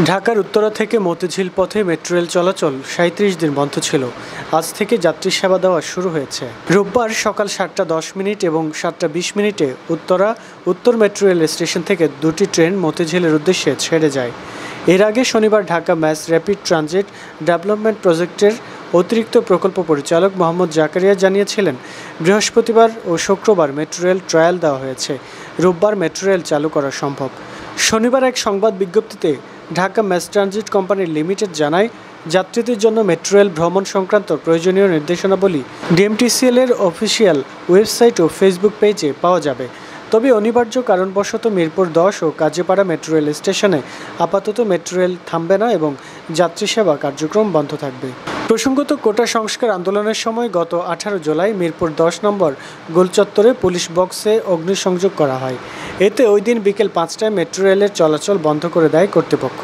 ঢাকার উত্তরা থেকে মতিঝিল পথে মেট্রো রেল চলাচল ৩৭ দিন বন্ধ ছিল। আজ থেকে যাত্রী সেবা দেওয়া শুরু হয়েছে। রোববার সকাল ৭টা ১০ এবং ৭টা ২০ উত্তরা উত্তর মেট্রো রেল স্টেশন থেকে দুটি ট্রেন মতিঝিলের উদ্দেশ্যে ছেড়ে যায়। এর আগে শনিবার Dhaka mass rapid transit development প্রজেক্টের অতিরিক্ত প্রকল্প পরিচালক মোহাম্মদ জাকারিয়া জানিয়েছিলেন, বৃহস্পতিবার ও শুক্রবার মেট্রো রেল ট্রায়াল দেওয়া হয়েছে। রোববার মেট্রো রেল চালু করা সম্ভব। শনিবার এক সংবাদ বিজ্ঞপ্তিতে Dhaka mass transit company limited জানায়, যাত্রীদের জন্য মেট্রো রেল ভ্রমণ সংক্রান্ত প্রয়োজনীয় নির্দেশনাবলী ডিএমটিসিএল এর অফিসিয়াল ওয়েবসাইট ও ফেসবুক পেজে পাওয়া যাবে। তবে অনিবার্য কারণবশত মিরপুর ১০ ও কাজীপাড়া মেট্রো রেল স্টেশনে আপাতত মেট্রো রেল থামবে না এবং যাত্রী সেবা কার্যক্রম বন্ধ থাকবে। প্রসঙ্গত, কোটা সংস্কার আন্দোলনের সময় গত ১৮ জুলাই মিরপুর ১০ নম্বর গোলচত্বরে পুলিশ বক্সে অগ্নিসংযোগ করা হয়। এতে ওই দিন বিকেল ৫টায় মেট্রো রেলের চলাচল বন্ধ করে দেয় কর্তৃপক্ষ।